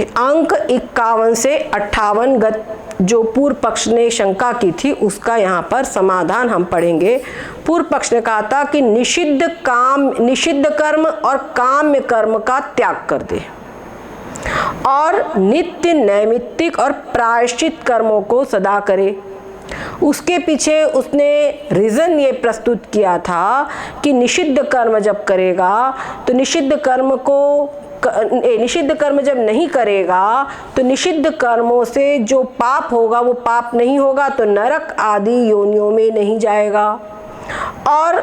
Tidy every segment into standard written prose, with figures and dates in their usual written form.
अंक 51 से 58 जो पूर्व पक्ष ने शंका की थी उसका यहाँ पर समाधान हम पढ़ेंगे। पूर्व पक्ष ने कहा था कि निषिद्ध कर्म और काम्य कर्म का त्याग कर दे और नित्य नैमित्तिक और प्रायश्चित कर्मों को सदा करे। उसके पीछे उसने रीजन ये प्रस्तुत किया था कि निषिद्ध कर्म जब करेगा तो निषिद्ध कर्म जब नहीं करेगा तो निषिद्ध कर्मों से जो पाप होगा वो पाप नहीं होगा, तो नरक आदि योनियों में नहीं जाएगा। और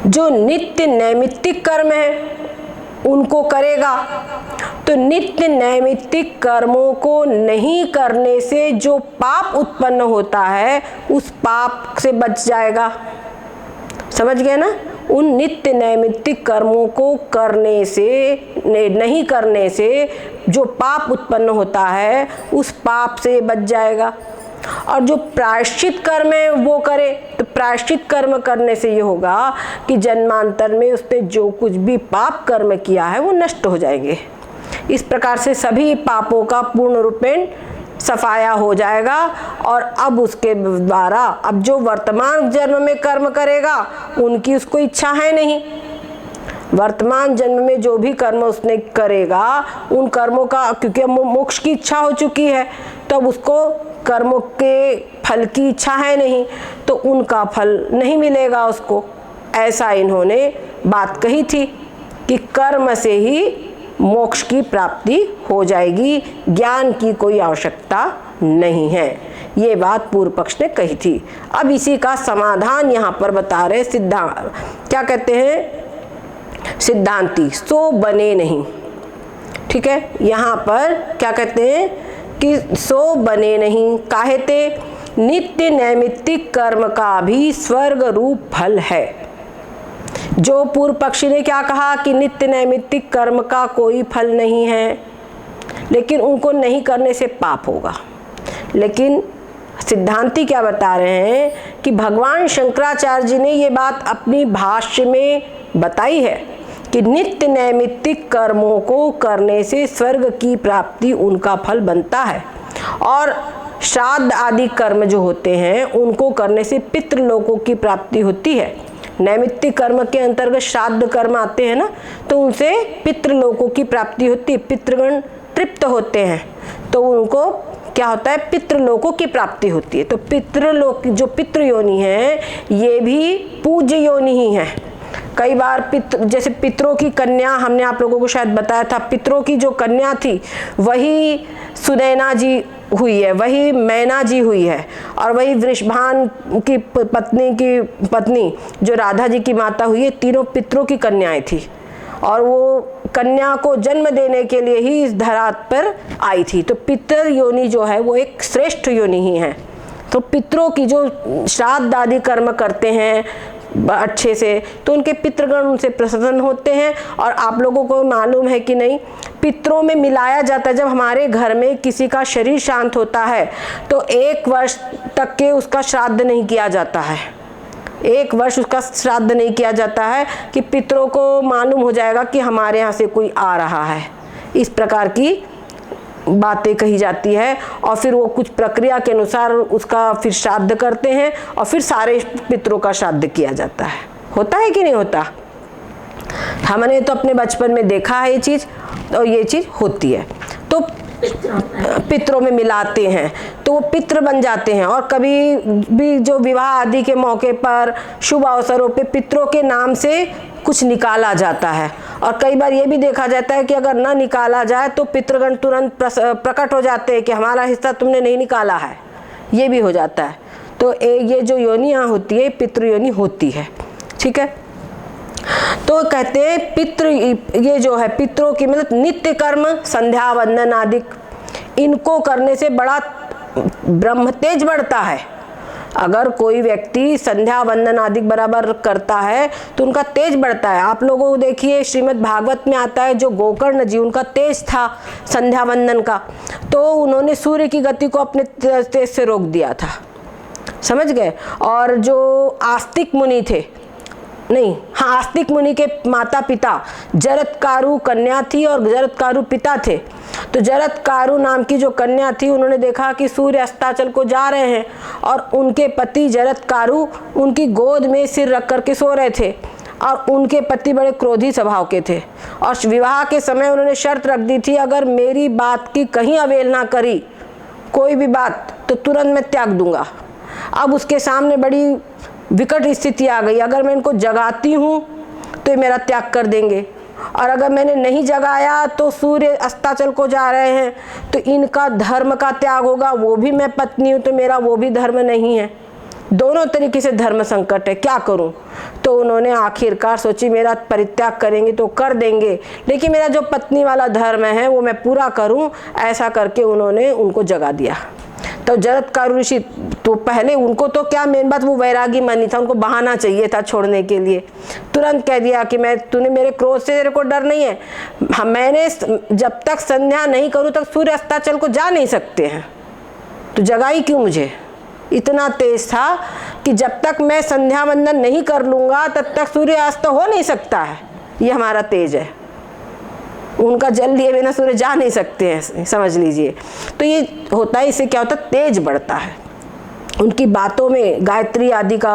जो नित्य नैमित्तिक कर्म है उनको करेगा, तो नित्य नैमित्तिक कर्मों को नहीं करने से जो पाप उत्पन्न होता है उस पाप से बच जाएगा। समझ गए ना? उन नित्य नैमित्तिक कर्मों को करने से नहीं करने से जो पाप उत्पन्न होता है उस पाप से बच जाएगा। और जो प्रायश्चित कर्म है वो करे, तो प्रायश्चित कर्म करने से ये होगा कि जन्मांतर में उसने जो कुछ भी पाप कर्म किया है वो नष्ट हो जाएंगे। इस प्रकार से सभी पापों का पूर्ण रूपेण सफाया हो जाएगा। और अब उसके द्वारा अब जो वर्तमान जन्म में कर्म करेगा उनकी उसको इच्छा है नहीं। वर्तमान जन्म में जो भी कर्म उसने करेगा उन कर्मों का, क्योंकि मोक्ष की इच्छा हो चुकी है, तब उसको कर्मों के फल की इच्छा है नहीं, तो उनका फल नहीं मिलेगा उसको। ऐसा इन्होंने बात कही थी कि कर्म से ही मोक्ष की प्राप्ति हो जाएगी, ज्ञान की कोई आवश्यकता नहीं है। ये बात पूर्व पक्ष ने कही थी। अब इसी का समाधान यहाँ पर बता रहे सिद्धांत। क्या कहते हैं सिद्धांती? सो बने नहीं। ठीक है, यहाँ पर क्या कहते हैं कि सो बने नहीं। काहेते नित्य नैमित्तिक कर्म का भी स्वर्ग रूप फल है। जो पूर्व पक्षी ने क्या कहा कि नित्य नैमित्तिक कर्म का कोई फल नहीं है, लेकिन उनको नहीं करने से पाप होगा। लेकिन सिद्धांती क्या बता रहे हैं कि भगवान शंकराचार्य जी ने ये बात अपनी भाष्य में बताई है कि नित्य नैमित्तिक कर्मों को करने से स्वर्ग की प्राप्ति उनका फल बनता है, और श्राद्ध आदि कर्म जो होते हैं उनको करने से पितृलोकों की प्राप्ति होती है। नैमित्तिक कर्म के अंतर्गत श्राद्ध कर्म आते हैं ना, तो उनसे पितृलोकों की प्राप्ति होती है। पितृगण तृप्त होते हैं तो उनको क्या होता है, पितृलोकों की प्राप्ति होती है। तो पितृलोक जो पितृ योनि है ये भी पूज्य योनि ही है। कई बार जैसे पितरों की कन्या, हमने आप लोगों को शायद बताया था, पितरों की जो कन्या थी वही सुनैना जी हुई है, वही मैना जी हुई है, और वही वृषभान की पत्नी जो राधा जी की माता हुई है, तीनों पितरों की कन्याएं थी। और वो कन्या को जन्म देने के लिए ही इस धरात पर आई थी। तो पितर योनि जो है वो एक श्रेष्ठ योनि ही है। तो पितरों की जो श्राद्ध आदि कर्म करते हैं अच्छे से, तो उनके पितृगण उनसे प्रसन्न होते हैं। और आप लोगों को मालूम है कि नहीं, पितरों में मिलाया जाता है। जब हमारे घर में किसी का शरीर शांत होता है तो 1 वर्ष तक के उसका श्राद्ध नहीं किया जाता है। 1 वर्ष उसका श्राद्ध नहीं किया जाता है कि पितरों को मालूम हो जाएगा कि हमारे यहाँ से कोई आ रहा है। इस प्रकार की बातें कही जाती है। और फिर वो कुछ प्रक्रिया के अनुसार उसका फिर श्राद्ध करते हैं और फिर सारे पितरों का श्राद्ध किया जाता है। होता है कि नहीं होता? हमने तो अपने बचपन में देखा है ये चीज़, और ये चीज़ होती है। तो पितरों में मिलाते हैं तो वो पितृ बन जाते हैं। और कभी भी जो विवाह आदि के मौके पर शुभ अवसरों पे पितरों के नाम से कुछ निकाला जाता है। और कई बार ये भी देखा जाता है कि अगर ना निकाला जाए तो पितृगण तुरंत प्रकट हो जाते हैं कि हमारा हिस्सा तुमने नहीं निकाला है, ये भी हो जाता है। तो ये जो योनियाँ होती है पितृ योनि होती है। ठीक है, तो कहते हैं पितृ, ये जो है पितरों की मतलब नित्य कर्म संध्या वंदन आदि, इनको करने से बड़ा ब्रह्म तेज बढ़ता है। अगर कोई व्यक्ति संध्या वंदन आदि बराबर करता है तो उनका तेज बढ़ता है। आप लोगों को देखिए श्रीमद् भागवत में आता है जो गोकर्ण जी, उनका तेज था संध्या वंदन का, तो उन्होंने सूर्य की गति को अपने तेज से रोक दिया था। समझ गए? और जो आस्तिक मुनि थे नहीं, हाँ, आस्तिक मुनि के माता पिता जरत्कारु कन्या थी और जरत्कारु पिता थे। तो जरत्कारु नाम की जो कन्या थी, उन्होंने देखा कि सूर्य अस्ताचल को जा रहे हैं और उनके पति जरत्कारु उनकी गोद में सिर रख करके सो रहे थे और उनके पति बड़े क्रोधी स्वभाव के थे और विवाह के समय उन्होंने शर्त रख दी थी, अगर मेरी बात की कहीं अवहेलना करी कोई भी बात तो तुरंत मैं त्याग दूंगा। अब उसके सामने बड़ी विकट स्थिति आ गई, अगर मैं इनको जगाती हूँ तो ये मेरा त्याग कर देंगे और अगर मैंने नहीं जगाया तो सूर्य अस्ताचल को जा रहे हैं तो इनका धर्म का त्याग होगा, वो भी मैं पत्नी हूँ तो मेरा वो भी धर्म नहीं है, दोनों तरीके से धर्म संकट है, क्या करूं। तो उन्होंने आखिरकार सोची मेरा परित्याग करेंगे तो कर देंगे, लेकिन मेरा जो पत्नी वाला धर्म है वो मैं पूरा करूं, ऐसा करके उन्होंने उनको जगा दिया। तो जरत्कारु ऋषि, तो पहले उनको तो क्या, मेन बात वो वैरागी मनी था, उनको बहाना चाहिए था छोड़ने के लिए। तुरंत कह दिया कि मैं, तूने मेरे क्रोध से तेरे को डर नहीं है, मैंने जब तक संध्या नहीं करूं तक सूर्य अस्ताचल को जा नहीं सकते हैं, तो जगाई क्यों मुझे। इतना तेज था कि जब तक मैं संध्या वंदन नहीं कर लूंगा तब तक सूर्यास्त हो नहीं सकता है, ये हमारा तेज है। उनका जल लिए बिना सूर्य जा नहीं सकते हैं, समझ लीजिए। तो ये होता है, इससे क्या होता है, तेज बढ़ता है। उनकी बातों में गायत्री आदि का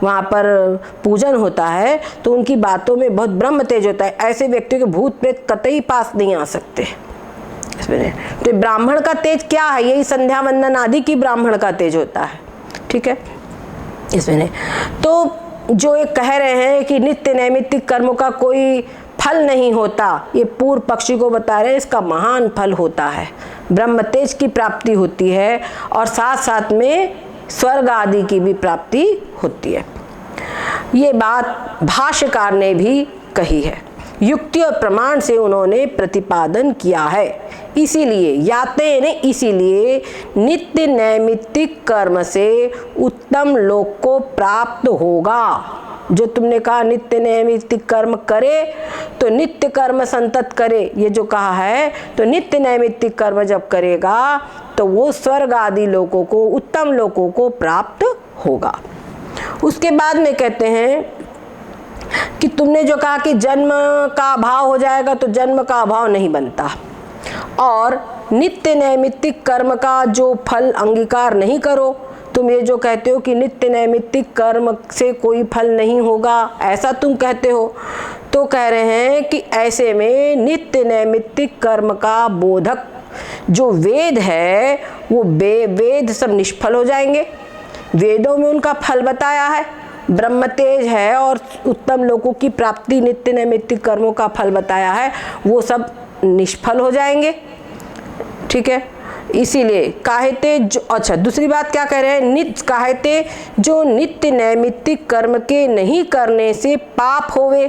वहाँ पर पूजन होता है तो उनकी बातों में बहुत ब्रह्म तेज होता है, ऐसे व्यक्तियों के भूत प्रेत कतई पास नहीं आ सकते। तो ब्राह्मण का तेज क्या है, यही संध्या वंदन आदि की ब्राह्मण का तेज होता है, ठीक है। इसमें तो जो ये कह रहे हैं कि नित्य नैमित्तिक कर्मों का कोई फल नहीं होता, ये पूर्व पक्षी को बता रहे हैं, इसका महान फल होता है, ब्रह्म तेज की प्राप्ति होती है और साथ साथ में स्वर्ग आदि की भी प्राप्ति होती है। ये बात भाष्यकार ने भी कही है, युक्ति और प्रमाण से उन्होंने प्रतिपादन किया है। इसीलिए याते ने, इसीलिए नित्य नैमित्तिक कर्म से उत्तम लोक को प्राप्त होगा। जो तुमने कहा नित्य नैमित्तिक कर्म करे तो नित्य कर्म संतत करे, ये जो कहा है, तो नित्य नैमित्तिक कर्म जब करेगा तो वो स्वर्ग आदि लोकों को, उत्तम लोकों को प्राप्त होगा। उसके बाद में कहते हैं कि तुमने जो कहा कि जन्म का अभाव हो जाएगा, तो जन्म का अभाव नहीं बनता और नित्य नैमित्तिक कर्म का जो फल अंगीकार नहीं करो, तुम ये जो कहते हो कि नित्य नैमित्तिक कर्म से कोई फल नहीं होगा, ऐसा तुम कहते हो, तो कह रहे हैं कि ऐसे में नित्य नैमित्तिक कर्म का बोधक जो वेद है वो वेद सब निष्फल हो जाएंगे। वेदों में उनका फल बताया है, ब्रह्म तेज है और उत्तम लोकों की प्राप्ति नित्य नैमित्तिक कर्मों का फल बताया है, वो सब निष्फल हो जाएंगे, ठीक है। इसीलिए कहते जो, अच्छा दूसरी बात क्या कह रहे हैं, नित्य कहते जो नित्य नैमित्तिक कर्म के नहीं करने से पाप होवे,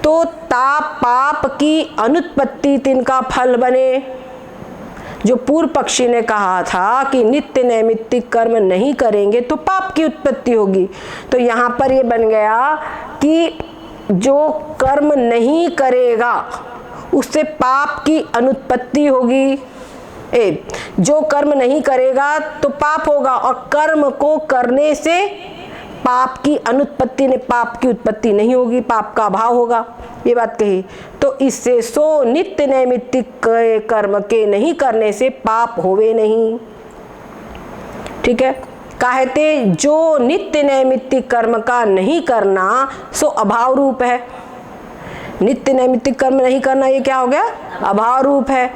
तो ताप पाप की अनुत्पत्ति तिनका फल बने। जो पूर्व पक्षी ने कहा था कि नित्य नैमित्तिक कर्म नहीं करेंगे तो पाप की उत्पत्ति होगी, तो यहाँ पर ये बन गया कि जो कर्म नहीं करेगा उससे पाप की अनुत्पत्ति होगी। जो कर्म नहीं करेगा तो पाप होगा और कर्म को करने से पाप की अनुत्पत्ति ने, पाप की उत्पत्ति नहीं होगी, पाप का अभाव होगा, ये बात कही। तो इससे सो नित्य नैमित्तिक कर्म के नहीं करने से पाप होवे नहीं, ठीक है। कहते जो नित्य नैमित्तिक कर्म का नहीं करना सो अभाव रूप है। नित्य नैमित्तिक कर्म नहीं करना ये क्या हो गया, अभाव रूप है,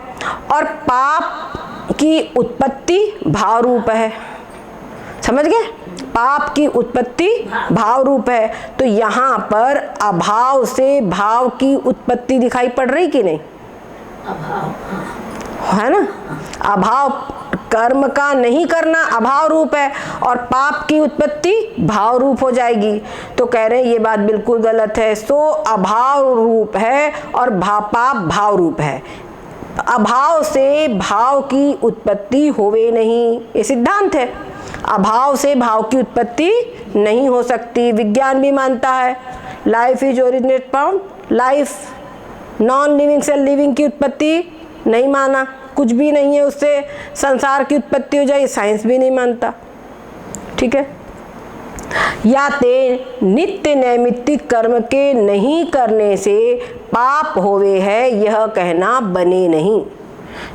और पाप की उत्पत्ति भाव रूप है, समझ गए। पाप की उत्पत्ति भाव रूप है, तो यहाँ पर अभाव से भाव की उत्पत्ति दिखाई पड़ रही कि नहीं, अभाव है ना। अभाव कर्म का नहीं करना अभाव रूप है और पाप की उत्पत्ति भाव रूप हो जाएगी। तो कह रहे हैं ये बात बिल्कुल गलत है, सो अभाव रूप है और पाप भाव रूप है। अभाव से भाव की उत्पत्ति होवे नहीं, ये सिद्धांत है। अभाव से भाव की उत्पत्ति नहीं हो सकती, विज्ञान भी मानता है। Life is originate from life, non living से लिविंग की उत्पत्ति नहीं माना, कुछ भी नहीं है उससे संसार की उत्पत्ति हो जाए, साइंस भी नहीं मानता, ठीक है। या ते नित्य नैमित्तिक कर्म के नहीं करने से पाप होवे है, यह कहना बने नहीं।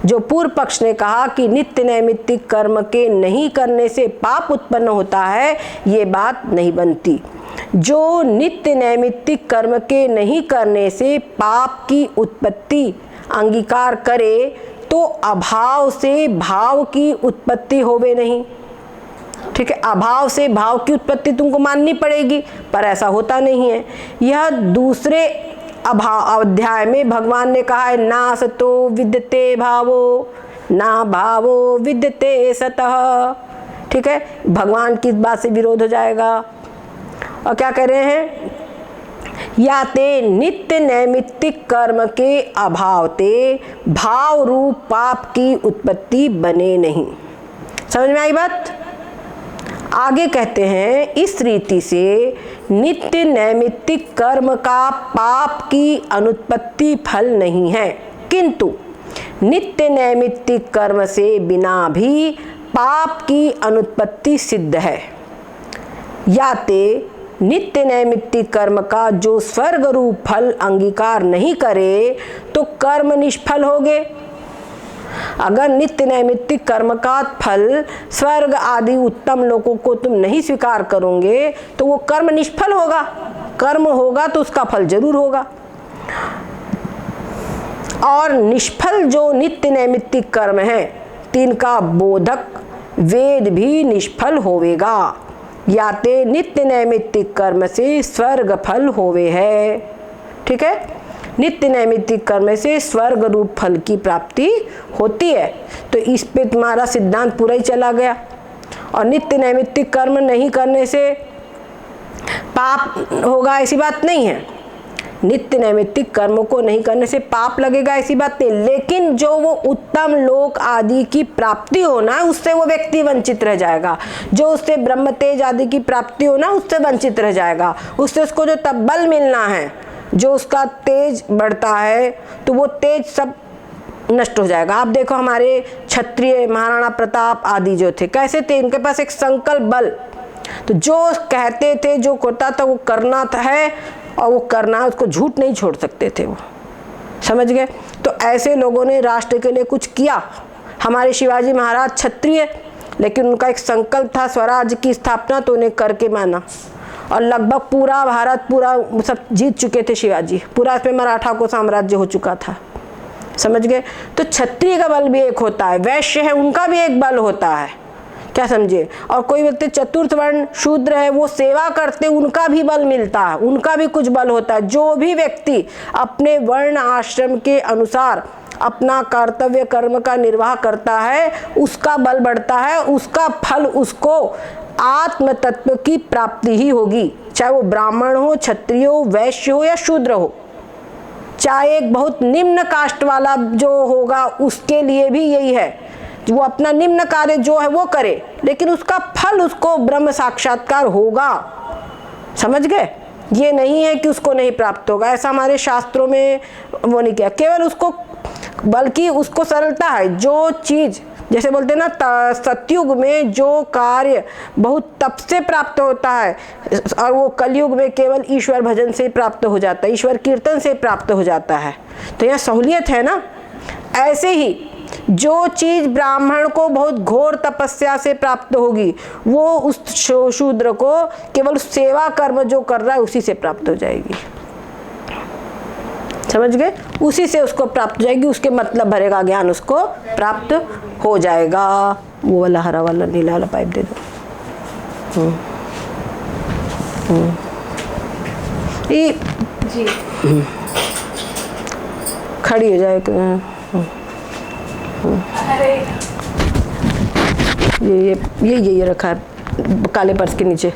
जो पूर्व पक्ष ने कहा कि नित्य नैमित्तिक कर्म के नहीं करने से पाप उत्पन्न होता है, ये बात नहीं बनती। जो नित्य नैमित्तिक कर्म के नहीं करने से पाप की उत्पत्ति अंगीकार करे तो अभाव से भाव की उत्पत्ति होवे नहीं। ठीक है, अभाव से भाव की उत्पत्ति तुमको माननी पड़ेगी, पर ऐसा होता नहीं है। यह दूसरे अध्याय में भगवान ने कहा है, ना सतो विद्यते भावो ना भावो विद्यते सतः। ठीक है, भगवान की इस बात से विरोध हो जाएगा। और क्या कह रहे हैं, या ते नित्य नैमित्तिक कर्म के अभाव ते भाव रूप पाप की उत्पत्ति बने नहीं। समझ में आई बात? आगे कहते हैं, इस रीति से नित्य नैमित्तिक कर्म का पाप की अनुत्पत्ति फल नहीं है, किंतु नित्य नैमित्तिक कर्म से बिना भी पाप की अनुत्पत्ति सिद्ध है। या ते नित्य नैमित्तिक कर्म का जो स्वर्ग रूप फल अंगीकार नहीं करे तो कर्म निष्फल होगे। अगर नित्य नैमित्तिक कर्म का फल स्वर्ग आदि उत्तम लोकों को तुम नहीं स्वीकार करोगे तो वो कर्म निष्फल होगा। कर्म होगा तो उसका फल जरूर होगा। और निष्फल जो नित्य नैमित्तिक कर्म है, तिनका बोधक वेद भी निष्फल होवेगा। या ते नित्य नैमित्तिक कर्म से स्वर्ग फल होवे है। ठीक है, नित्य नैमित्तिक कर्म से स्वर्ग रूप फल की प्राप्ति होती है। तो इस पे तुम्हारा सिद्धांत पूरा ही चला गया। और नित्य नैमित्तिक कर्म नहीं करने से पाप होगा ऐसी बात नहीं है। नित्य नैमित्तिक कर्मों को नहीं करने से पाप लगेगा ऐसी बात नहीं, लेकिन जो वो उत्तम लोक आदि की प्राप्ति होना है उससे वो व्यक्ति वंचित रह जाएगा। जो उससे ब्रह्म तेज आदि की प्राप्ति होना उससे वंचित रह जाएगा। उससे उसको जो तब बल मिलना है, जो उसका तेज बढ़ता है, तो वो तेज सब नष्ट हो जाएगा। आप देखो हमारे क्षत्रिय महाराणा प्रताप आदि जो थे कैसे थे, इनके पास एक संकल्प बल, तो जो कहते थे जो करता था वो करना है, और वो करना उसको झूठ नहीं छोड़ सकते थे वो। समझ गए? तो ऐसे लोगों ने राष्ट्र के लिए कुछ किया। हमारे शिवाजी महाराज क्षत्रिय, लेकिन उनका एक संकल्प था स्वराज्य की स्थापना, तो उन्हें करके माना। और लगभग पूरा भारत पूरा सब जीत चुके थे शिवाजी, पूरा इसमें मराठा को साम्राज्य हो चुका था। समझ गए? तो क्षत्रिय का बल भी एक होता है, वैश्य है उनका भी एक बल होता है। क्या समझे? और कोई व्यक्ति चतुर्थ वर्ण शूद्र है, वो सेवा करते, उनका भी बल मिलता है, उनका भी कुछ बल होता है। जो भी व्यक्ति अपने वर्ण आश्रम के अनुसार अपना कर्तव्य कर्म का निर्वाह करता है उसका बल बढ़ता है, उसका फल उसको आत्म तत्व की प्राप्ति ही होगी। चाहे वो ब्राह्मण हो, क्षत्रिय हो, वैश्य हो या शूद्र हो। चाहे एक बहुत निम्न कास्ट वाला जो होगा उसके लिए भी यही है, वो अपना निम्न कार्य जो है वो करे, लेकिन उसका फल उसको ब्रह्म साक्षात्कार होगा। समझ गए? ये नहीं है कि उसको नहीं प्राप्त होगा, ऐसा हमारे शास्त्रों में वो नहीं किया। केवल उसको, बल्कि उसको सरलता है। जो चीज जैसे बोलते हैं ना, सतयुग में जो कार्य बहुत तप से प्राप्त होता है और वो कलयुग में केवल ईश्वर भजन से प्राप्त हो जाता है, ईश्वर कीर्तन से प्राप्त हो जाता है। तो यह सहूलियत है ना। ऐसे ही जो चीज ब्राह्मण को बहुत घोर तपस्या से प्राप्त होगी, वो उस शूद्र को केवल सेवा कर्म जो कर रहा है उसी से प्राप्त हो जाएगी। समझ गए? उसी से उसको प्राप्त हो जाएगी, उसके मतलब भरेगा ज्ञान उसको प्राप्त हो जाएगा। वो वाला हरा वाला नीला वाला पाइप दे दो। ये जी खड़ी हो जाए। ये रखा है काले पर्स के नीचे।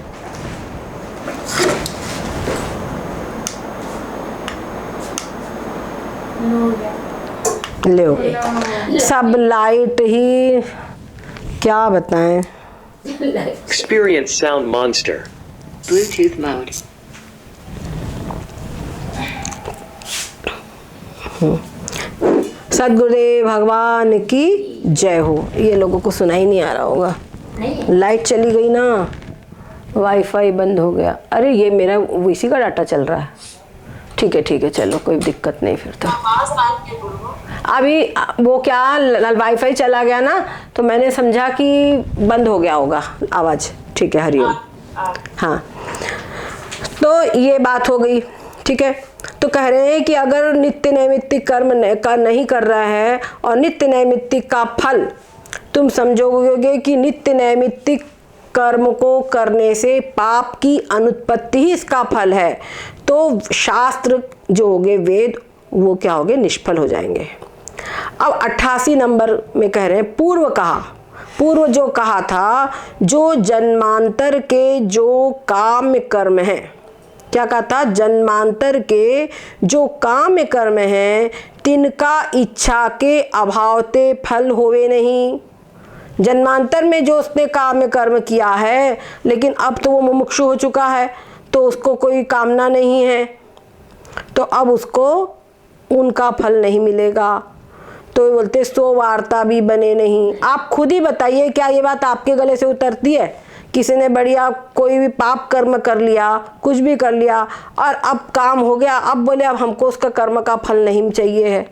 ले सब लाइट ही, क्या बताएं। Experience sound monster. Bluetooth mode. सद्गुरुदेव भगवान की जय हो। ये लोगों को सुनाई नहीं आ रहा होगा, लाइट चली गई ना। वाईफाई बंद हो गया। अरे ये मेरा वीसी का डाटा चल रहा है। ठीक है चलो, कोई दिक्कत नहीं फिर तो। अभी वो क्या वाईफाई चला गया ना, तो मैंने समझा कि बंद हो गया होगा आवाज़। ठीक है, हरिओम। हाँ, तो ये बात हो गई। ठीक है, तो कह रहे हैं कि अगर नित्य नैमित्तिक कर्म नहीं कर रहा है और नित्य नैमित्तिक का फल तुम समझोगे कि नित्य नैमित्तिक कर्म को करने से पाप की अनुत्पत्ति ही इसका फल है, तो शास्त्र जो होंगे वेद वो क्या होंगे, निष्फल हो जाएंगे। अब 88 नंबर में कह रहे हैं पूर्व जो कहा था, जो जन्मांतर के जो काम्य कर्म हैं, क्या कहा था, जन्मांतर के जो काम्य कर्म हैं तिनका इच्छा के अभावते फल होवे नहीं। जन्मांतर में जो उसने काम्य कर्म किया है, लेकिन अब तो वो मुमुक्षु हो चुका है, तो उसको कोई कामना नहीं है, तो अब उसको उनका फल नहीं मिलेगा। तो बोलते सो वार्ता भी बने नहीं। आप खुद ही बताइए, क्या ये बात आपके गले से उतरती है? किसी ने बढ़िया कोई भी पाप कर्म कर लिया, कुछ भी कर लिया, और अब काम हो गया, अब बोले अब हमको उसका कर्म का फल नहीं चाहिए है।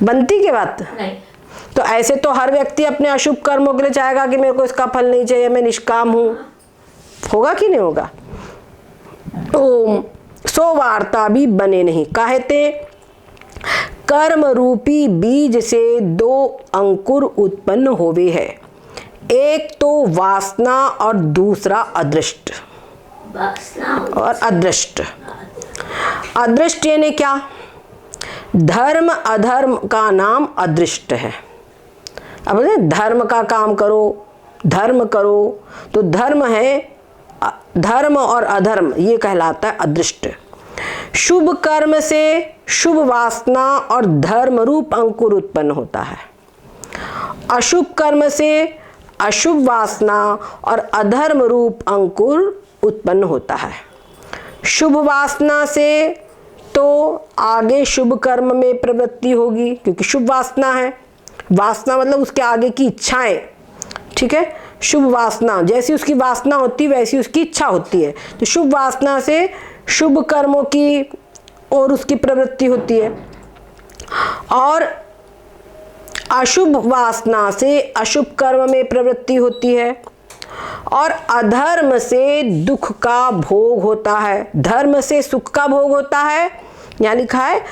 बनती क्या बात? नहीं। तो ऐसे तो हर व्यक्ति अपने अशुभ कर्मों के लिए चाहेगा कि मेरे को इसका फल नहीं चाहिए, मैं निष्काम हूं। होगा कि नहीं होगा? ओम सो वार्ता भी बने नहीं। कहते कर्म रूपी बीज से दो अंकुर उत्पन्न होवे है, एक तो वासना और दूसरा अदृष्ट। और अदृष्ट यानी क्या? धर्म अधर्म का नाम अदृष्ट है। अब धर्म का काम करो, धर्म करो, तो धर्म है, धर्म और अधर्म ये कहलाता है अदृष्ट। शुभ कर्म से शुभ वासना और धर्म रूप अंकुर उत्पन्न होता है, अशुभ कर्म से अशुभ वासना और अधर्म रूप अंकुर उत्पन्न होता है। शुभ वासना से तो आगे शुभ कर्म में प्रवृत्ति होगी, क्योंकि शुभ वासना है, वासना मतलब उसके आगे की इच्छाएं। ठीक है, शुभ वासना जैसी उसकी वासना होती है वैसी उसकी इच्छा होती है, तो शुभ वासना से शुभ कर्मों की और उसकी प्रवृत्ति होती है, और अशुभ वासना से अशुभ कर्म में प्रवृत्ति होती है, और अधर्म से दुख का भोग होता है, धर्म से सुख का भोग होता है, यहाँ लिखा है,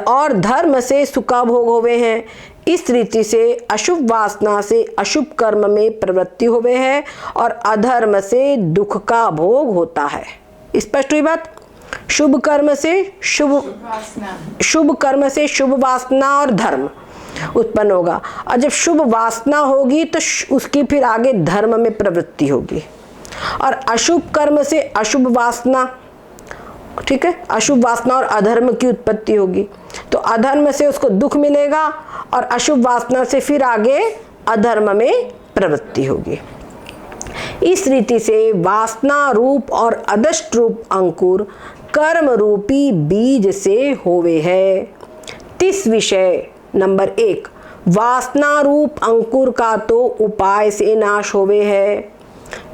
और धर्म से सुख का भोग होवे हैं। इस रीति से अशुभ वासना से अशुभ कर्म में प्रवृत्ति होवे है और अधर्म से दुख का भोग होता है। स्पष्ट हुई बात? शुभ कर्म से शुभ कर्म से शुभ वासना और धर्म उत्पन्न होगा, और जब शुभ वासना होगी तो उसकी फिर आगे धर्म में प्रवृत्ति होगी, और अशुभ कर्म से अशुभ वासना, ठीक है, अशुभ वासना और अधर्म की उत्पत्ति होगी, तो अधर्म से उसको दुख मिलेगा और अशुभ वासना से फिर आगे अधर्म में प्रवृत्ति होगी। इस रीति से वासना रूप और अदृष्ट रूप अंकुर कर्म रूपी बीज से होवे है। 30 विषय नंबर 1, वासना रूप अंकुर का तो उपाय से नाश होवे है।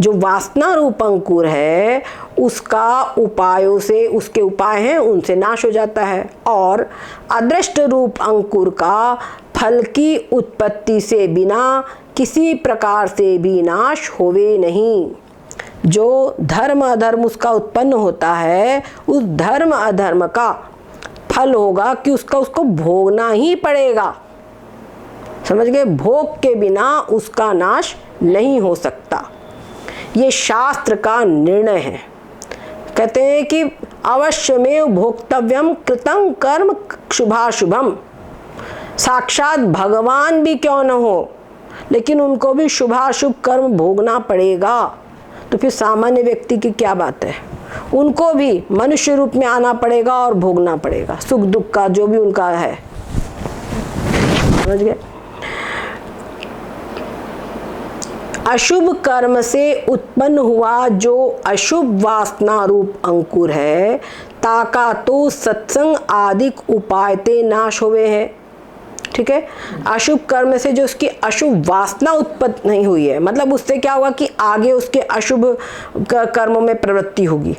जो वासना रूप अंकुर है उसका उपायों से, उसके उपाय हैं उनसे नाश हो जाता है, और अदृष्ट रूप अंकुर का फल की उत्पत्ति से बिना किसी प्रकार से भी नाश होवे नहीं। जो धर्म अधर्म उसका उत्पन्न होता है, उस धर्म अधर्म का फल होगा कि उसको भोगना ही पड़ेगा। समझ गए? भोग के बिना उसका नाश नहीं हो सकता। ये शास्त्र का निर्णय है। कहते हैं कि अवश्यमेव भोक्तव्यम कृतं कर्म शुभाशुभम। साक्षात भगवान भी क्यों न हो, लेकिन उनको भी शुभाशुभ कर्म भोगना पड़ेगा। तो फिर सामान्य व्यक्ति की क्या बात है? उनको भी मनुष्य रूप में आना पड़ेगा और भोगना पड़ेगा सुख दुख का जो भी उनका है। समझ गए? अशुभ कर्म से उत्पन्न हुआ जो अशुभ वासना रूप अंकुर है, ताका तो सत्संग आदि उपाय ते नाश हुए हैं। ठीक है। अशुभ कर्म से जो उसकी अशुभ वासना उत्पन्न नहीं हुई है, मतलब उससे क्या होगा कि आगे उसके अशुभ कर्मों में प्रवृत्ति होगी,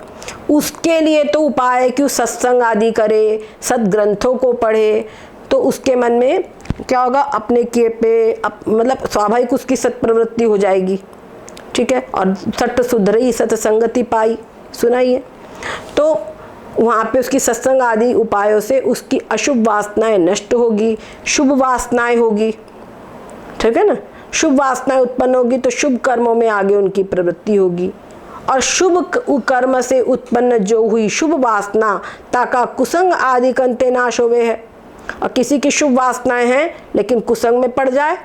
उसके लिए तो उपाय है कि वो सत्संग आदि करे, सद्ग्रंथों को पढ़े, तो उसके मन में क्या होगा, अपने किए पे मतलब स्वाभाविक उसकी सत्प्रवृत्ति हो जाएगी, ठीक है। और सट सुधरी सत्संगति पाई, सुनाइए। तो वहाँ पे उसकी सत्संग आदि उपायों से उसकी अशुभ वासनाएं नष्ट होगी, शुभ वासनाएं होगी, ठीक है ना। शुभ वासनाएं उत्पन्न होगी तो शुभ कर्मों में आगे उनकी प्रवृत्ति होगी, और शुभ कर्म से उत्पन्न जो हुई शुभ वासना ताका कुसंग आदि कंते नाश होवे है। और किसी की शुभ वासनाएं हैं लेकिन कुसंग में पड़ जाए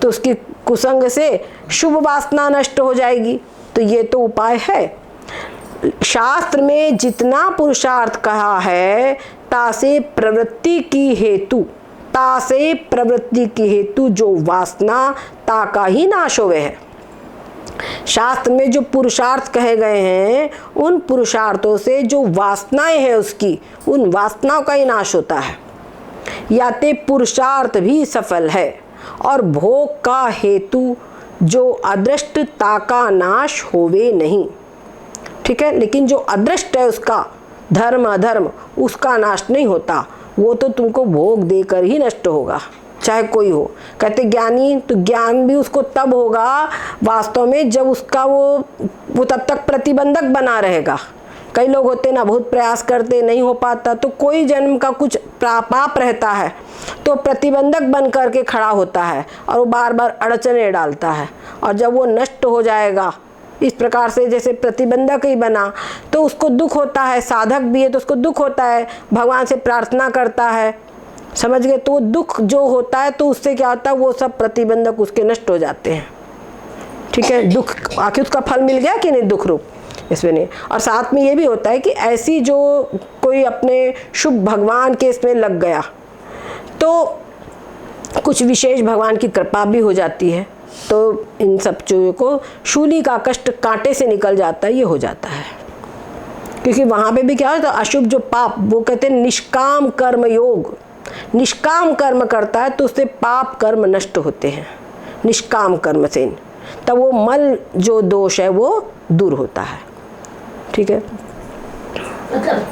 तो उसकी कुसंग से शुभ वासना नष्ट हो जाएगी। तो ये तो उपाय है। शास्त्र में जितना पुरुषार्थ कहा है तासे प्रवृत्ति की हेतु, तासे प्रवृत्ति की हेतु जो वासना ताका ही नाश होवे है। शास्त्र में जो पुरुषार्थ कहे गए हैं उन पुरुषार्थों से जो वासनाएं हैं उसकी, उन वासनाओं का ही नाश होता है। याते पुरुषार्थ भी सफल है और भोग का हेतु जो अदृष्टता का नाश होवे नहीं, ठीक है। लेकिन जो अदृष्ट है उसका धर्म अधर्म उसका नाश नहीं होता, वो तो तुमको भोग देकर ही नष्ट होगा, चाहे कोई हो। कहते ज्ञानी, तो ज्ञान भी उसको तब होगा वास्तव में जब उसका वो तब तक प्रतिबंधक बना रहेगा। कई लोग होते ना, बहुत प्रयास करते नहीं हो पाता, तो कोई जन्म का कुछ पाप रहता है तो प्रतिबंधक बन करके खड़ा होता है और वो बार बार अड़चने डालता है। और जब वो नष्ट हो जाएगा इस प्रकार से, जैसे प्रतिबंधक ही बना, तो उसको दुख होता है। साधक भी है तो उसको दुख होता है, भगवान से प्रार्थना करता है, समझ गए। तो दुख जो होता है तो उससे क्या होता है, वो सब प्रतिबंधक उसके नष्ट हो जाते हैं, ठीक है। दुख आखिर उसका फल मिल गया कि नहीं, दुख रूप, इसमें नहीं। और साथ में ये भी होता है कि ऐसी जो कोई अपने शुभ भगवान के इसमें लग गया तो कुछ विशेष भगवान की कृपा भी हो जाती है, तो इन सब चीज़ों को शूली का कष्ट कांटे से निकल जाता है, ये हो जाता है। क्योंकि वहाँ पे भी क्या होता है, अशुभ जो पाप, वो कहते हैं निष्काम कर्म योग, निष्काम कर्म करता है तो उससे पाप कर्म नष्ट होते हैं निष्काम कर्म से, तब वो मल जो दोष है वो दूर होता है, ठीक है। मतलब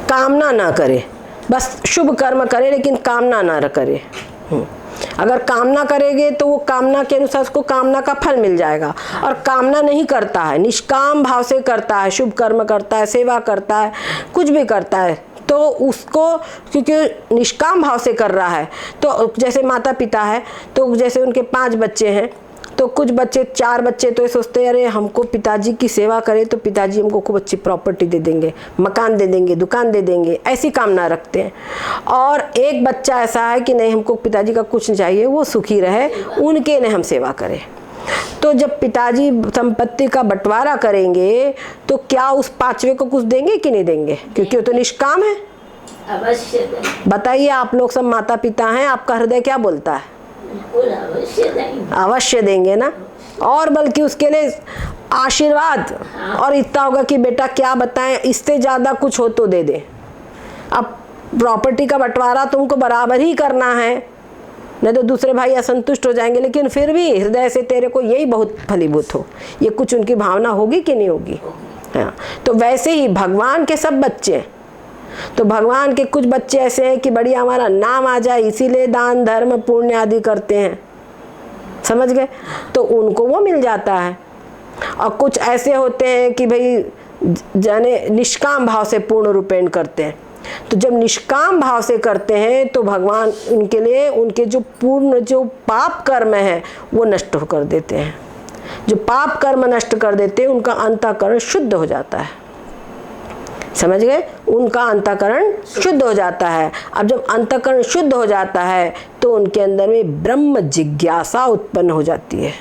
कामना ना करे, बस शुभ कर्म करे लेकिन कामना ना करे। अगर कामना करेंगे तो वो कामना के अनुसार उसको कामना का फल मिल जाएगा। और कामना नहीं करता है, निष्काम भाव से करता है, शुभ कर्म करता है, सेवा करता है, कुछ भी करता है, तो उसको क्योंकि निष्काम भाव से कर रहा है। तो जैसे माता पिता है, तो जैसे उनके 5 बच्चे हैं, तो कुछ बच्चे 4 बच्चे तो ये सोचते हैं अरे हमको पिताजी की सेवा करें तो पिताजी हमको खूब अच्छी प्रॉपर्टी दे देंगे, मकान दे देंगे, दुकान दे देंगे, ऐसी कामना रखते हैं। और एक बच्चा ऐसा है कि नहीं हमको पिताजी का कुछ नहीं चाहिए, वो सुखी रहे, उनके ने हम सेवा करें। तो जब पिताजी संपत्ति का बंटवारा करेंगे तो क्या उस 5वें को कुछ देंगे कि नहीं देंगे, क्योंकि वो तो निष्काम है। अवश्य बताइए, आप लोग सब माता पिता हैं, आपका हृदय क्या बोलता है? अवश्य देंगे ना। और बल्कि उसके लिए आशीर्वाद और इतना होगा कि बेटा क्या बताएं, इससे ज़्यादा कुछ हो तो दे दे। अब प्रॉपर्टी का बंटवारा तुमको बराबर ही करना है, नहीं तो दूसरे भाई असंतुष्ट हो जाएंगे, लेकिन फिर भी हृदय से तेरे को यही बहुत फलीभूत हो, ये कुछ उनकी भावना होगी कि नहीं होगी। हाँ, तो वैसे ही भगवान के सब बच्चे, तो भगवान के कुछ बच्चे ऐसे हैं कि बढ़िया हमारा नाम आ जाए इसीलिए दान धर्म पुण्य आदि करते हैं, समझ गए, तो उनको वो मिल जाता है। और कुछ ऐसे होते हैं कि भाई जाने निष्काम भाव से पूर्ण रूपेण करते हैं, तो जब निष्काम भाव से करते हैं तो भगवान उनके लिए उनके जो पूर्ण जो पाप कर्म है वो नष्ट कर देते हैं। जो पाप कर्म नष्ट कर देते हैं उनका अंतःकरण शुद्ध हो जाता है, समझ गए, उनका अंतःकरण शुद्ध हो जाता है। अब जब अंतःकरण शुद्ध हो जाता है तो उनके अंदर में ब्रह्म जिज्ञासा उत्पन्न हो जाती है,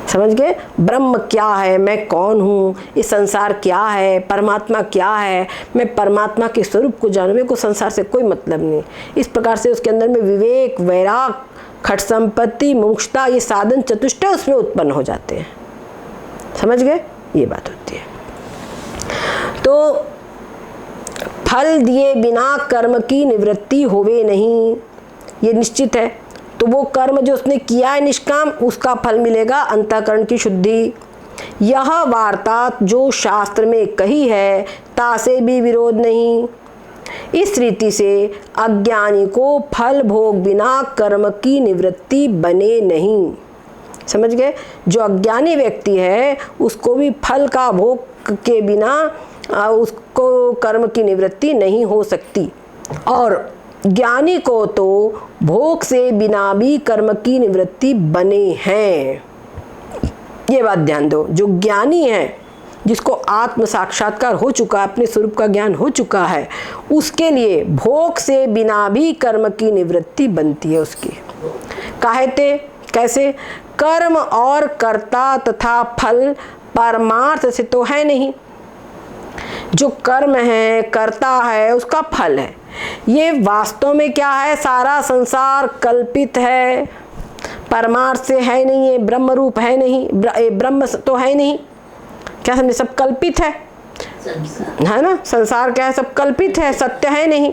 समझ गए। ब्रह्म क्या है, मैं कौन हूँ, इस संसार क्या है, परमात्मा क्या है, मैं परमात्मा के स्वरूप को जानूं, मेरे को संसार से कोई मतलब नहीं। इस प्रकार से उसके अंदर में विवेक, वैराग, खट संपत्ति, मुमुक्षुता, ये साधन चतुष्टय उसमें उत्पन्न हो जाते हैं, समझ गए, ये बात होती है। तो फल दिए बिना कर्म की निवृत्ति होवे नहीं, ये निश्चित है। तो वो कर्म जो उसने किया है निष्काम, उसका फल मिलेगा अंतःकरण की शुद्धि। यह वार्ता जो शास्त्र में कही है तासे भी विरोध नहीं। इस रीति से अज्ञानी को फल भोग बिना कर्म की निवृत्ति बने नहीं। समझ गए? जो अज्ञानी व्यक्ति है उसको भी फल का भोग के बिना उसको कर्म की निवृत्ति नहीं हो सकती, और ज्ञानी को तो भोग से बिना भी कर्म की निवृत्ति बने हैं। ये बात ध्यान दो, जो ज्ञानी है, जिसको आत्म साक्षात्कार हो चुका है, अपने स्वरूप का ज्ञान हो चुका है, उसके लिए भोग से बिना भी कर्म की निवृत्ति बनती है उसकी। कहते कैसे? कर्म और कर्ता तथा फल परमार्थ से तो है नहीं। जो कर्म है, कर्ता है, उसका फल है। ये वास्तव में क्या है? सारा संसार कल्पित है, परमार्थ से है नहीं, ये ब्रह्म रूप है नहीं, ब्रह्म तो है नहीं। क्या समझे? सब कल्पित है ना? संसार क्या है? सब कल्पित है, सत्य है नहीं।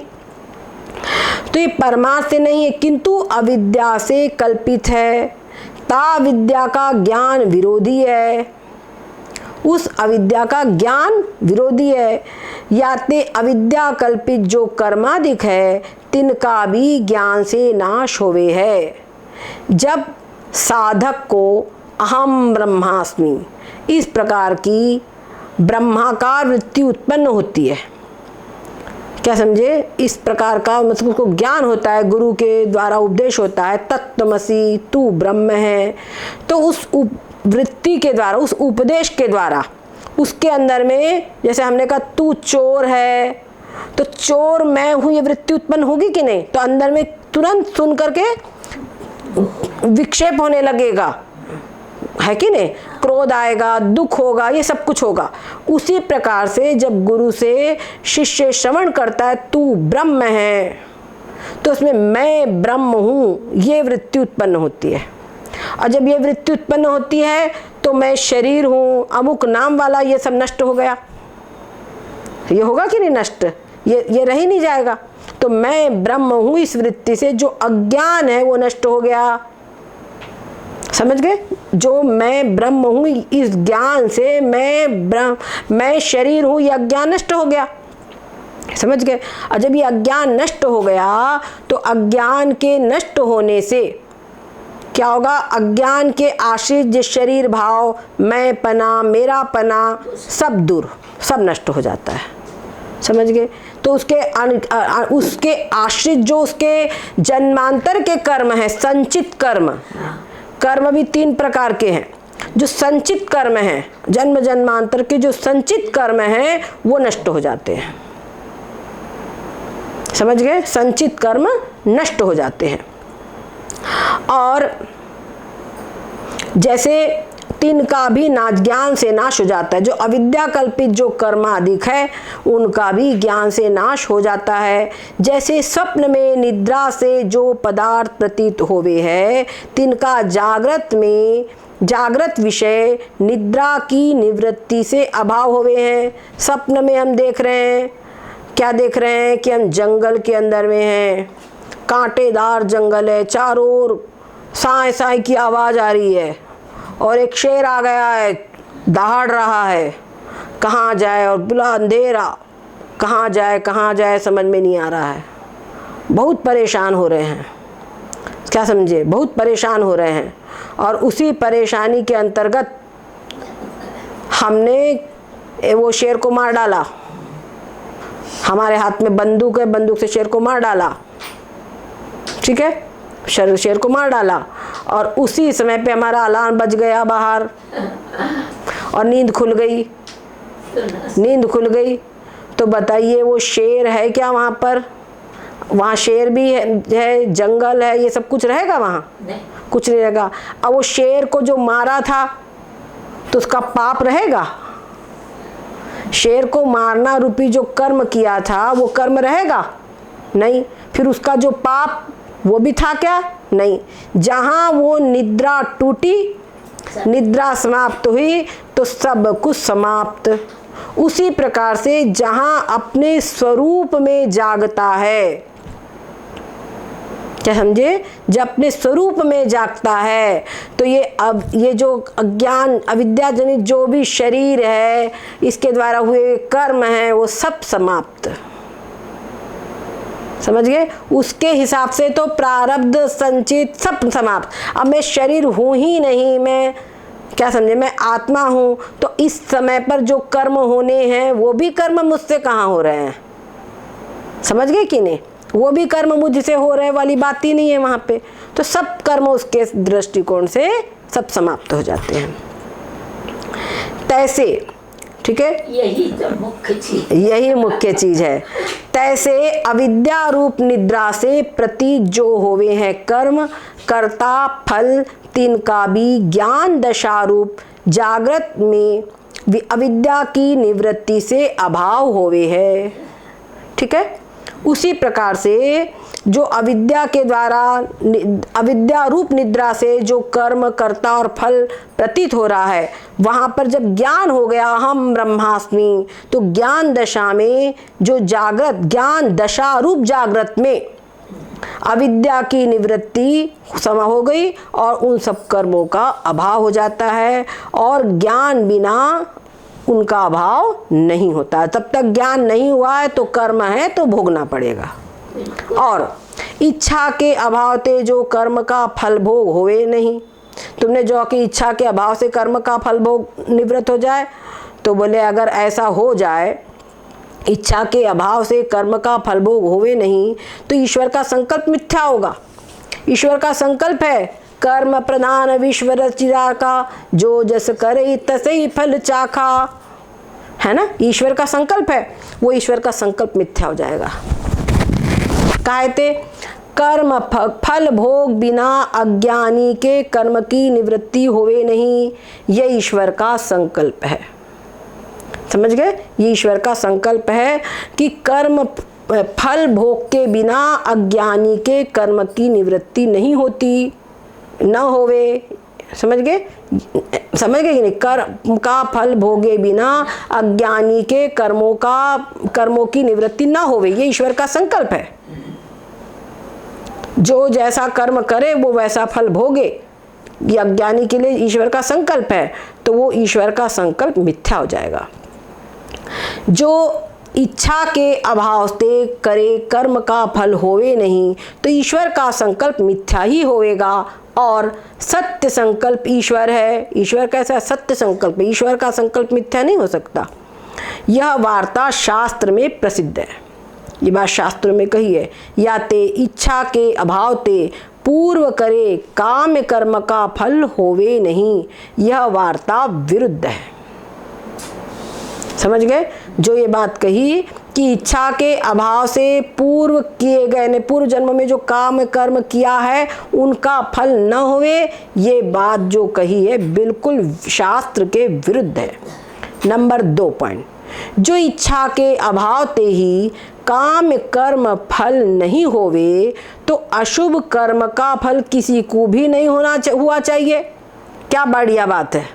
तो ये परमार्थ से नहीं है, किंतु अविद्या से कल्पित है। ता विद्या का ज्ञान विरोधी है, उस अविद्या का ज्ञान विरोधी है। याते अविद्या कल्पित जो कर्मादिक है तिनका भी ज्ञान से नाश होवे है। जब साधक को अहम ब्रह्मास्मि इस प्रकार की ब्रह्माकार वृत्ति उत्पन्न होती है, क्या समझे? इस प्रकार का मतलब उसको ज्ञान होता है, गुरु के द्वारा उपदेश होता है, तत्त्वमसि तू ब्रह्म है। तो उस वृत्ति के द्वारा, उस उपदेश के द्वारा उसके अंदर में, जैसे हमने कहा तू चोर है, तो चोर मैं हूं, ये वृत्ति उत्पन्न होगी कि नहीं? तो अंदर में तुरंत सुन करके विक्षेप होने लगेगा, है कि नहीं? क्रोध आएगा, दुख होगा, ये सब कुछ होगा। उसी प्रकार से जब गुरु से शिष्य श्रवण करता है तू ब्रह्म है, तो उसमें मैं ब्रह्म हूं, ये वृत्ति उत्पन्न होती है। और जब ये वृत्ति उत्पन्न होती है तो मैं शरीर हूं, अमुक नाम वाला, ये सब नष्ट हो गया। ये होगा कि नहीं नष्ट? ये रह ही नहीं जाएगा। तो मैं ब्रह्म हूं, इस वृत्ति से जो अज्ञान है वो नष्ट हो गया। समझ गए? जो मैं ब्रह्म हूं, इस ज्ञान से मैं शरीर हूं, ये अज्ञान नष्ट हो गया। समझ गए? और जब ये अज्ञान नष्ट हो गया तो अज्ञान के नष्ट होने से क्या होगा? अज्ञान के आश्रित जो शरीर भाव, मैं पना, मेरा पना, सब दूर, सब नष्ट हो जाता है। समझ गए? तो उसके आश्रित जो उसके जन्मांतर के कर्म है, संचित कर्म, कर्म भी 3 प्रकार के हैं। जो संचित कर्म हैं, जन्म जन्मांतर के जो संचित कर्म हैं, वो नष्ट हो जाते हैं। समझ गए? संचित कर्म नष्ट हो जाते हैं। और जैसे 3 का भी ज्ञान से नाश हो जाता है। जो अविद्या कल्पित जो कर्मादिक है उनका भी ज्ञान से नाश हो जाता है। जैसे स्वप्न में निद्रा से जो पदार्थ प्रतीत होवे है, तिनका जागृत विषय निद्रा की निवृत्ति से अभाव होवे हैं। स्वप्न में हम देख रहे हैं, क्या देख रहे हैं? कि हम जंगल के अंदर में हैं, कांटेदार जंगल है, चारों ओर साए साए की आवाज़ आ रही है, और एक शेर आ गया है, दहाड़ रहा है, कहाँ जाए, और बुला अंधेरा, कहाँ जाए समझ में नहीं आ रहा है। बहुत परेशान हो रहे हैं। क्या समझे? बहुत परेशान हो रहे हैं। और उसी परेशानी के अंतर्गत हमने वो शेर को मार डाला। हमारे हाथ में बंदूक है, बंदूक से शेर को मार डाला। ठीक है? शेर को मार डाला, और उसी समय पे हमारा अलार्म बज गया बाहर, और नींद खुल गई। तो बताइए वो शेर है क्या वहाँ पर? वहाँ शेर भी है, जंगल है, ये सब कुछ रहेगा वहाँ? कुछ नहीं रहेगा। अब वो शेर को जो मारा था तो उसका पाप रहेगा? शेर को मारना रूपी जो कर्म किया था वो कर्म रहेगा? नहीं। फिर उसका जो पाप वो भी था क्या? नहीं। जहां वो निद्रा टूटी, निद्रा समाप्त हुई, तो सब कुछ समाप्त। उसी प्रकार से जहां अपने स्वरूप में जागता है, क्या समझे, जब अपने स्वरूप में जागता है तो ये जो अज्ञान अविद्या जनित जो भी शरीर है, इसके द्वारा हुए कर्म हैं, वो सब समाप्त। समझ गए? उसके हिसाब से तो प्रारब्ध संचित सब समाप्त। अब मैं शरीर हूं ही नहीं, मैं क्या समझे, मैं आत्मा हूं, तो इस समय पर जो कर्म होने हैं वो भी कर्म मुझसे कहाँ हो रहे हैं, समझ गए कि नहीं, वो भी कर्म मुझसे हो रहे वाली बात ही नहीं है वहां पे। तो सब कर्म उसके दृष्टिकोण से सब समाप्त हो जाते हैं। तैसे, ठीक है, यही तो मुख्य चीज, यही मुख्य चीज है। तैसे अविद्या रूप निद्रा से प्रतीत जो होवे हैं कर्म, कर्ता फल तिनका भी ज्ञान दशा रूप जागृत में अविद्या की निवृत्ति से अभाव होवे है। ठीक है, उसी प्रकार से जो अविद्या के द्वारा अविद्या रूप निद्रा से जो कर्म कर्ता और फल प्रतीत हो रहा है, वहां पर जब ज्ञान हो गया हम ब्रह्मास्मि, तो ज्ञान दशा में जो जागृत ज्ञान दशा रूप जागृत में अविद्या की निवृत्ति समा हो गई और उन सब कर्मों का अभाव हो जाता है, और ज्ञान बिना उनका अभाव नहीं होता। तब तक ज्ञान नहीं हुआ है तो कर्म है तो भोगना पड़ेगा। और इच्छा के अभाव ते जो कर्म का फल भोग होवे नहीं। तुमने जो कि इच्छा के अभाव से कर्म का फल भोग निवृत्त हो जाए, तो बोले अगर ऐसा हो जाए, इच्छा के अभाव से कर्म का फल भोग होवे नहीं, तो ईश्वर का संकल्प मिथ्या होगा। ईश्वर का संकल्प है कर्म प्रधान विश्व रचिता का, जो जस करे तसे ही फल चाखा, है ना, ईश्वर का संकल्प है, वो ईश्वर का संकल्प मिथ्या हो जाएगा। कहते कर्म फल भोग बिना अज्ञानी के कर्म की निवृत्ति होवे नहीं, ये ईश्वर का संकल्प है। समझ गए? ये ईश्वर का संकल्प है कि कर्म फल भोग के बिना अज्ञानी के कर्म की निवृत्ति नहीं होती, न होवे। समझ गए? समझ गए कि नहीं? कर्म का फल भोगे बिना अज्ञानी के कर्मों की निवृत्ति न होवे, ये ईश्वर का संकल्प है। जो जैसा कर्म करे वो वैसा फल भोगे, ये अज्ञानी के लिए ईश्वर का संकल्प है, तो वो ईश्वर का संकल्प मिथ्या हो जाएगा। जो इच्छा के अभाव से करे कर्म का फल होवे नहीं, तो ईश्वर का संकल्प मिथ्या ही होवेगा। और सत्य संकल्प ईश्वर है। ईश्वर कैसा? सत्य संकल्प। ईश्वर का संकल्प मिथ्या नहीं हो सकता। यह वार्ता शास्त्र में प्रसिद्ध है। ये बात शास्त्रों में कही है, या ते इच्छा के अभाव ते पूर्व करे काम कर्म का फल होवे नहीं, यह वार्ता विरुद्ध है। समझ गए? जो ये बात कही कि इच्छा के अभाव से पूर्व किए गए ने पूर्व जन्म में जो काम कर्म किया है उनका फल न होवे, ये बात जो कही है बिल्कुल शास्त्र के विरुद्ध है। नंबर 2 पॉइंट, जो इच्छा के अभाव ते ही काम कर्म फल नहीं होवे, तो अशुभ कर्म का फल किसी को भी नहीं हुआ चाहिए। क्या बढ़िया बात है।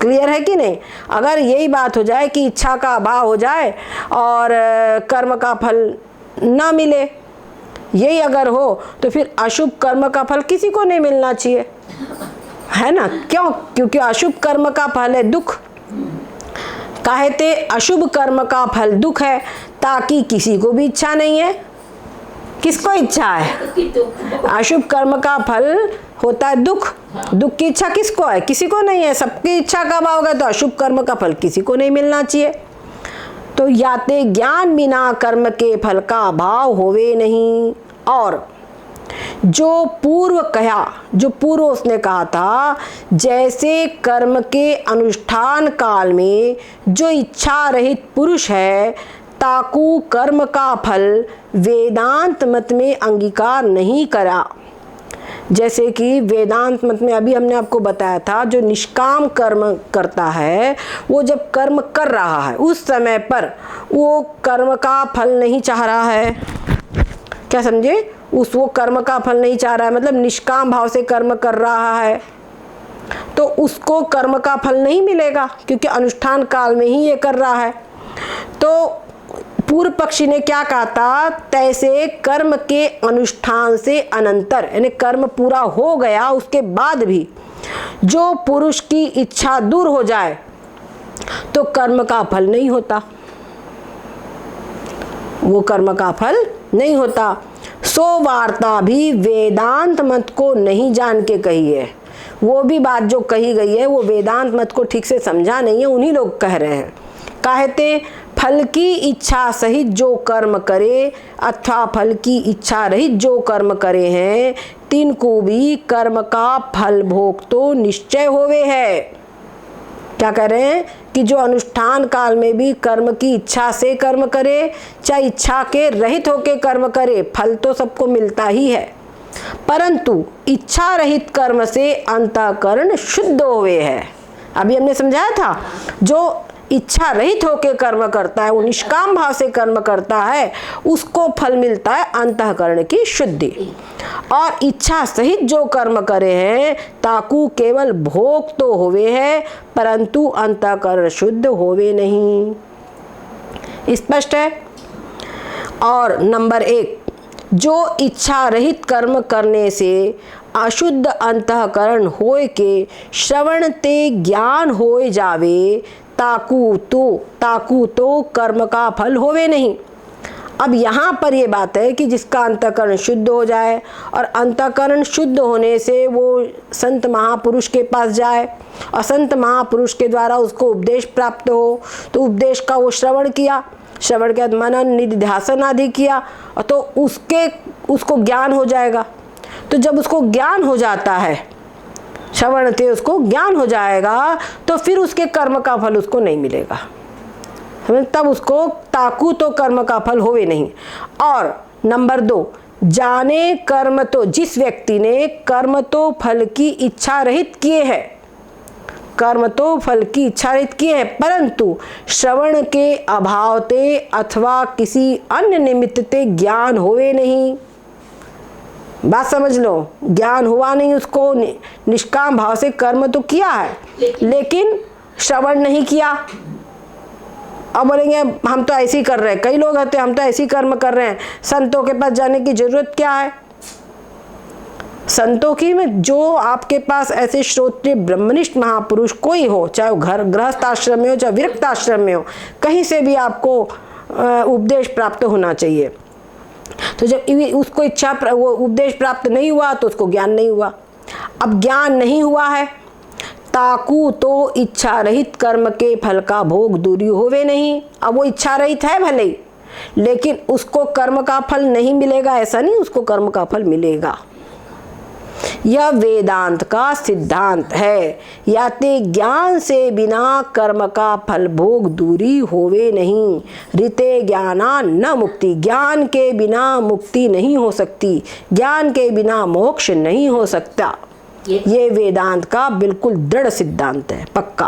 क्लियर है कि नहीं? अगर यही बात हो जाए कि इच्छा का अभाव हो जाए और कर्म का फल ना मिले, यही अगर हो, तो फिर अशुभ कर्म का फल किसी को नहीं मिलना चाहिए, है ना? क्यों? क्योंकि अशुभ कर्म का फल है दुख। कहते अशुभ कर्म का फल दुख है, ताकि किसी को भी इच्छा नहीं है। किसको इच्छा है? अशुभ कर्म का फल होता है दुख। दुख की इच्छा किसको है? किसी को नहीं है। सबकी इच्छा का अभाव होगा तो अशुभ कर्म का फल किसी को नहीं मिलना चाहिए। तो याते ज्ञान बिना कर्म के फल का अभाव होवे नहीं। और जो पूर्व उसने कहा था, जैसे कर्म के अनुष्ठान काल में जो इच्छा रहित पुरुष है, ताकू कर्म का फल वेदांत मत में अंगीकार नहीं करा। जैसे कि वेदांत मत में अभी हमने आपको बताया था, जो निष्काम कर्म करता है, वो जब कर्म कर रहा है उस समय पर वो कर्म का फल नहीं चाह रहा है। क्या समझे? वो कर्म का फल नहीं चाह रहा है, मतलब निष्काम भाव से कर्म कर रहा है। तो उसको कर्म का फल नहीं मिलेगा, क्योंकि अनुष्ठान काल में ही ये कर रहा है। तो पूर्व पक्षी ने क्या कहा था, तैसे कर्म के अनुष्ठान से अनंतर, यानी कर्म पूरा हो गया उसके बाद भी जो पुरुष की इच्छा दूर हो जाए तो कर्म का फल नहीं होता, वो कर्म का फल नहीं होता। सो वार्ता भी वेदांत मत को नहीं जान के कही है। वो भी बात जो कही गई है वो वेदांत मत को ठीक से समझा नहीं है, उन्हीं लोग कह रहे हैं। कहते फल की इच्छा सहित जो कर्म करे अथवा फल की इच्छा रहित जो कर्म करे हैं, तिनको भी कर्म का फल भोग तो निश्चय होवे है। क्या कह रहे हैं कि जो अनुष्ठान काल में भी कर्म की इच्छा से कर्म करे, चाहे इच्छा के रहित होके कर्म करे, फल तो सबको मिलता ही है, परंतु इच्छा रहित कर्म से अंतःकरण शुद्ध हुए है। अभी हमने समझाया था, जो इच्छा रहित होकर कर्म करता है, वो निष्काम भाव से कर्म करता है, उसको फल मिलता है अंतःकरण की शुद्धि। और इच्छा सहित जो कर्म करे हैं ताकू केवल भोग तो होवे है, परंतु अंतःकरण शुद्ध होवे नहीं। स्पष्ट है। और नंबर 1, जो इच्छा रहित कर्म करने से अशुद्ध अंतःकरण होए के श्रवण ते ज्ञान होए जावे, ताकू तो कर्म का फल होवे नहीं। अब यहाँ पर ये बात है कि जिसका अंतःकरण शुद्ध हो जाए और अंतःकरण शुद्ध होने से वो संत महापुरुष के पास जाए और संत महापुरुष के द्वारा उसको उपदेश प्राप्त हो, तो उपदेश का वो श्रवण किया, श्रवण के बाद मनन निधिध्यासन आदि किया, और तो उसको ज्ञान हो जाएगा। तो जब उसको ज्ञान हो जाता है, श्रवण से उसको ज्ञान हो जाएगा, तो फिर उसके कर्म का फल उसको नहीं मिलेगा, तब उसको ताकू तो कर्म का फल होवे नहीं। और नंबर 2, जाने कर्म तो, जिस व्यक्ति ने कर्म तो फल की इच्छा रहित किए हैं, कर्म तो फल की इच्छा रहित किए हैं, परंतु श्रवण के अभाव ते अथवा किसी अन्य निमित्त ते ज्ञान होवे नहीं। बात समझ लो, ज्ञान हुआ नहीं उसको, निष्काम भाव से कर्म तो किया है लेकिन श्रवण नहीं किया। अब बोलेंगे हम तो ऐसे ही कर रहे हैं, कई लोग होते हैं हम तो ऐसे ही कर्म कर रहे हैं, संतों के पास जाने की जरूरत क्या है। संतों की में जो आपके पास ऐसे श्रोत्रिय ब्रह्मनिष्ठ महापुरुष कोई हो, चाहे वो घर गृहस्थ आश्रम में हो चाहे विरक्त आश्रम में हो, कहीं से भी आपको उपदेश प्राप्त होना चाहिए। तो जब उसको वो उपदेश प्राप्त नहीं हुआ तो उसको ज्ञान नहीं हुआ। अब ज्ञान नहीं हुआ है, ताकू तो इच्छा रहित कर्म के फल का भोग दूरी होवे नहीं। अब वो इच्छा रहित है भले ही, लेकिन उसको कर्म का फल नहीं मिलेगा ऐसा नहीं, उसको कर्म का फल मिलेगा। यह वेदांत का सिद्धांत है। याते ज्ञान से बिना कर्म का फल भोग दूरी होवे नहीं। ऋते ज्ञाना न मुक्ति, ज्ञान के बिना मुक्ति नहीं हो सकती, ज्ञान के बिना मोक्ष नहीं हो सकता। ये वेदांत का बिल्कुल दृढ़ सिद्धांत है, पक्का।